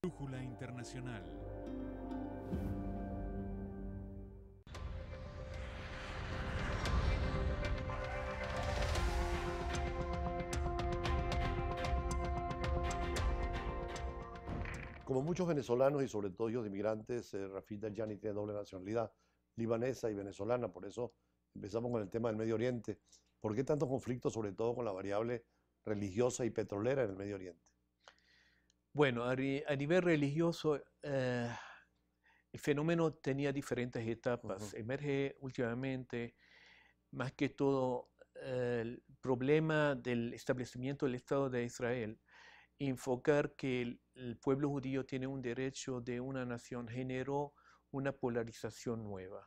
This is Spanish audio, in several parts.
Brújula Internacional. Como muchos venezolanos y sobre todo hijos de inmigrantes, Rafik Dayani tiene doble nacionalidad, libanesa y venezolana. Por eso empezamos con el tema del Medio Oriente. ¿Por qué tantos conflictos, sobre todo con la variable religiosa y petrolera en el Medio Oriente? Bueno, a nivel religioso, el fenómeno tenía diferentes etapas. Emerge últimamente, más que todo, el problema del establecimiento del Estado de Israel. Enfocar que el pueblo judío tiene un derecho de una nación generó una polarización nueva.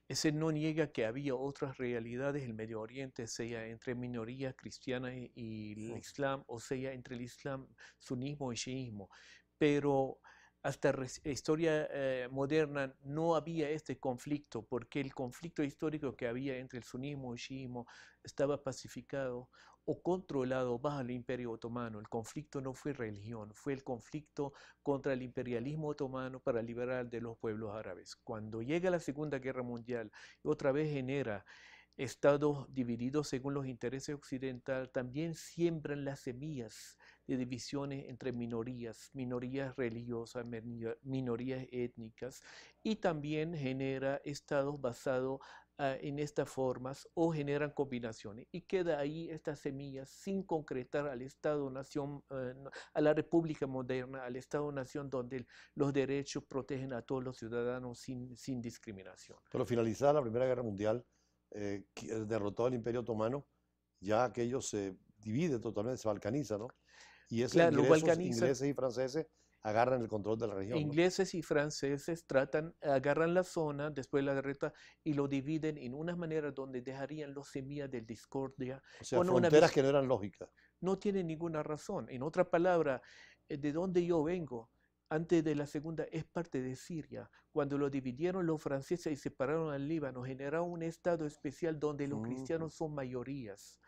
Ese no niega que había otras realidades en el Medio Oriente, sea entre minorías cristianas y el Islam, o sea entre el Islam, sunismo y chiismo. Pero hasta la historia moderna no había este conflicto, porque el conflicto histórico que había entre el sunismo y el chiismo estaba pacificado o controlado bajo el Imperio Otomano. El conflicto no fue religión, fue el conflicto contra el imperialismo otomano para liberar de los pueblos árabes. Cuando llega la Segunda Guerra Mundial y otra vez genera estados divididos según los intereses occidentales, también siembran las semillas de divisiones entre minorías religiosas, minorías étnicas, y también genera estados basados en estas formas o generan combinaciones, y queda ahí estas semillas sin concretar al Estado-Nación, a la República moderna, al Estado-Nación donde los derechos protegen a todos los ciudadanos sin discriminación. Pero finalizada la Primera Guerra Mundial, derrotado el Imperio Otomano, ya aquello se divide totalmente, se balcaniza, ¿no? Y esos Claro, lo balcaniza. ingleses y franceses agarran el control de la región, ¿no? Ingleses y franceses agarran la zona después de la guerra y lo dividen en unas maneras donde dejarían los semillas de discordia. O sea, fronteras que no eran lógicas. No tienen ninguna razón. En otra palabra, de donde yo vengo, antes de la segunda, es parte de Siria. Cuando lo dividieron los franceses y separaron al Líbano, generaron un estado especial donde los cristianos son mayorías.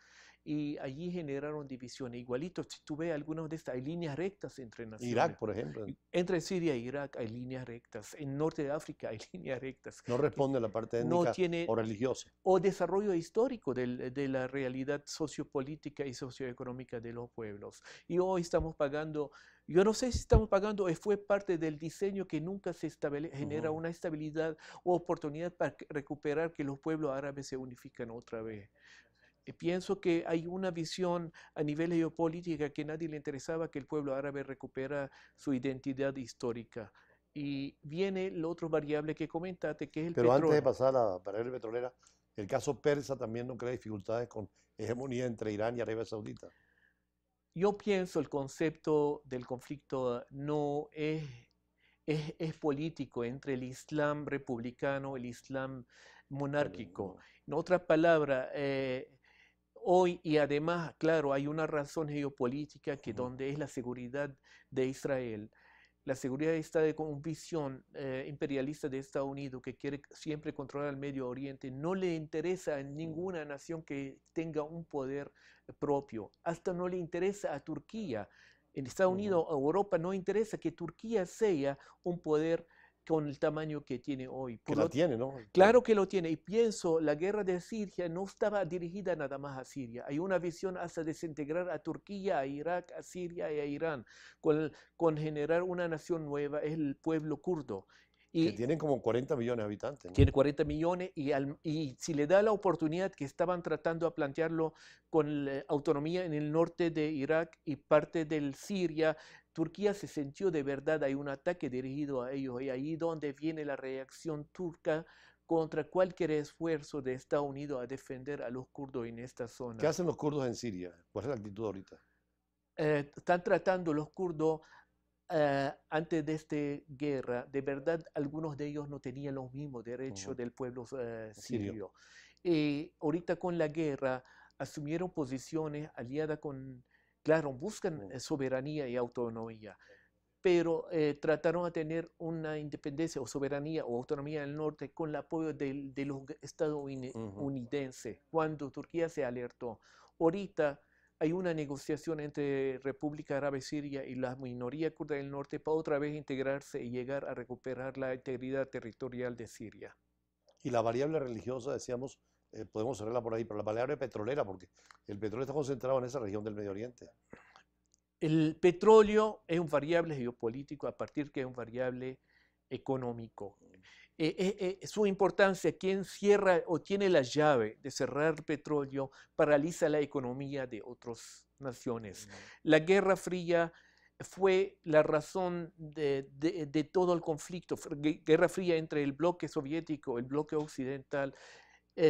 Y allí generaron divisiones. Igualito, si tú ves algunas de estas, hay líneas rectas entre naciones. Irak, por ejemplo. Entre Siria e Irak hay líneas rectas. En norte de África hay líneas rectas. No responde a la parte étnica o religiosa. O desarrollo histórico de la realidad sociopolítica y socioeconómica de los pueblos. Y hoy estamos pagando, yo no sé si estamos pagando, fue parte del diseño que nunca se genera una estabilidad o oportunidad para recuperar que los pueblos árabes se unifican otra vez. Pienso que hay una visión a nivel geopolítica que a nadie le interesaba que el pueblo árabe recupera su identidad histórica. Y viene la otra variable que comentaste, que es el petróleo. Pero antes de pasar a la variable petrolera, el caso persa también no crea dificultades con hegemonía entre Irán y Arabia Saudita. Yo pienso el concepto del conflicto no es político entre el Islam republicano y el Islam monárquico. En otras palabras, hoy, y además, claro, hay una razón geopolítica que donde es la seguridad de Israel. La seguridad está con visión imperialista de Estados Unidos, que quiere siempre controlar el Medio Oriente. No le interesa a ninguna nación que tenga un poder propio. Hasta no le interesa a Turquía. En Estados Unidos o Europa no interesa que Turquía sea un poder con el tamaño que tiene hoy. Que la tiene, ¿no? Claro que lo tiene. Y pienso, la guerra de Siria no estaba dirigida nada más a Siria. Hay una visión hasta desintegrar a Turquía, a Irak, a Siria y a Irán, con generar una nación nueva, es el pueblo kurdo. Que tienen como 40 millones de habitantes, ¿no? Tiene 40 millones y si le da la oportunidad, que estaban tratando de plantearlo con la autonomía en el norte de Irak y parte del Siria, Turquía se sintió de verdad, hay un ataque dirigido a ellos, y ahí donde viene la reacción turca contra cualquier esfuerzo de Estados Unidos a defender a los kurdos en esta zona. ¿Qué hacen los kurdos en Siria? ¿Cuál es la actitud ahorita? Están tratando los kurdos antes de esta guerra, de verdad, algunos de ellos no tenían los mismos derechos del pueblo sirio. Ahorita con la guerra asumieron posiciones aliadas con, claro, buscan soberanía y autonomía, pero trataron de tener una independencia o soberanía o autonomía del norte con el apoyo de los estadounidenses, cuando Turquía se alertó. Ahorita hay una negociación entre República Árabe Siria y la minoría kurda del norte para otra vez integrarse y llegar a recuperar la integridad territorial de Siria. Y la variable religiosa, decíamos, podemos cerrarla por ahí, pero la variable petrolera, porque el petróleo está concentrado en esa región del Medio Oriente. El petróleo es un variable geopolítico a partir que es un variable económico. Su importancia, quien cierra o tiene la llave de cerrar el petróleo, paraliza la economía de otras naciones. La Guerra Fría fue la razón de todo el conflicto. Guerra Fría entre el bloque soviético, el bloque occidental,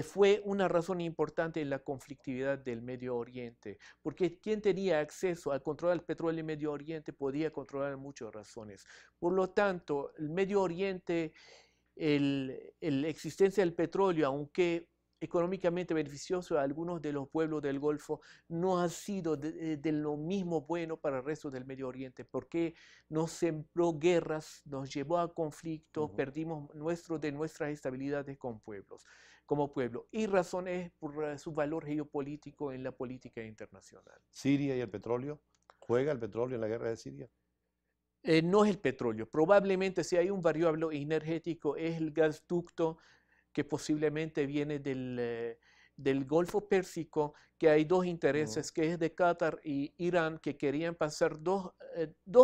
fue una razón importante en la conflictividad del Medio Oriente, porque quien tenía acceso al control del petróleo en Medio Oriente podía controlar muchas razones. Por lo tanto, el Medio Oriente, la existencia del petróleo, aunque económicamente beneficioso a algunos de los pueblos del Golfo, no ha sido de lo mismo bueno para el resto del Medio Oriente, porque nos sembró guerras, nos llevó a conflictos, perdimos de nuestras estabilidades como pueblo, y razones por su valor geopolítico en la política internacional. ¿Siria y el petróleo? ¿Juega el petróleo en la guerra de Siria? No es el petróleo, probablemente si hay un variable energético es el gasducto que posiblemente viene del Golfo Pérsico, que hay dos intereses, que es de Qatar y Irán, que querían pasar dos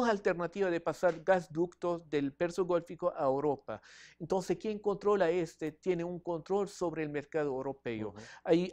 alternativas de pasar gasductos del Perso Gólfico a Europa. Entonces, quien controla tiene un control sobre el mercado europeo.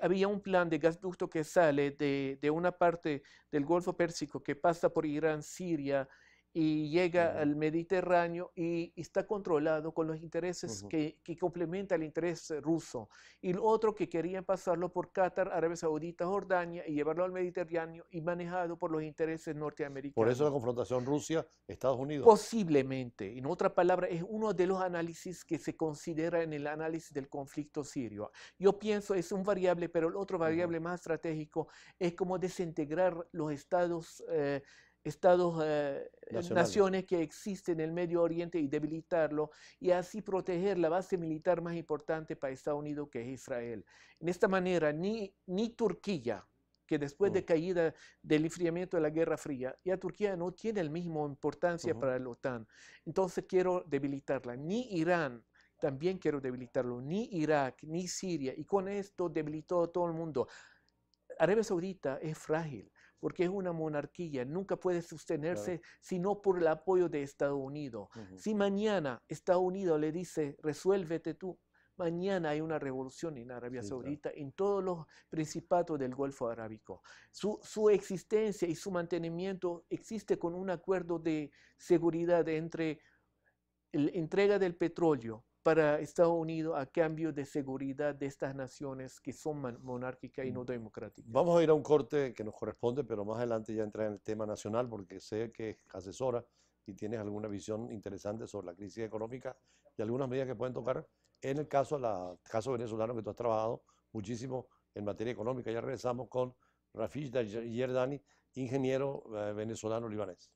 Había un plan de gasducto que sale de una parte del Golfo Pérsico que pasa por Irán, Siria, y llega al Mediterráneo y está controlado con los intereses que complementa el interés ruso. Y lo otro que querían pasarlo por Qatar, Arabia Saudita, Jordania y llevarlo al Mediterráneo y manejado por los intereses norteamericanos. Por eso la confrontación Rusia-Estados Unidos. Posiblemente. En otra palabra, es uno de los análisis que se considera en el análisis del conflicto sirio. Yo pienso es un variable, pero el otro variable más estratégico es cómo desintegrar los naciones que existen en el Medio Oriente y debilitarlo y así proteger la base militar más importante para Estados Unidos, que es Israel. En esta manera, ni Turquía, que después de caída del enfriamiento de la Guerra Fría, ya Turquía no tiene la misma importancia para la OTAN. Entonces quiero debilitarla. Ni Irán, también quiero debilitarlo. Ni Irak, ni Siria. Y con esto debilitó a todo el mundo. Arabia Saudita es frágil porque es una monarquía, nunca puede sostenerse sino por el apoyo de Estados Unidos. Si mañana Estados Unidos le dice, resuélvete tú, mañana hay una revolución en Arabia Saudita, en todos los principatos del Golfo Arábico. Su existencia y su mantenimiento existe con un acuerdo de seguridad entre la entrega del petróleo para Estados Unidos a cambio de seguridad de estas naciones que son monárquicas y no democráticas. Vamos a ir a un corte que nos corresponde, pero más adelante ya entrar en el tema nacional, porque sé que asesora y tienes alguna visión interesante sobre la crisis económica y algunas medidas que pueden tocar en el caso venezolano, que tú has trabajado muchísimo en materia económica. Ya regresamos con Rafik Yerdani, ingeniero venezolano-libanés.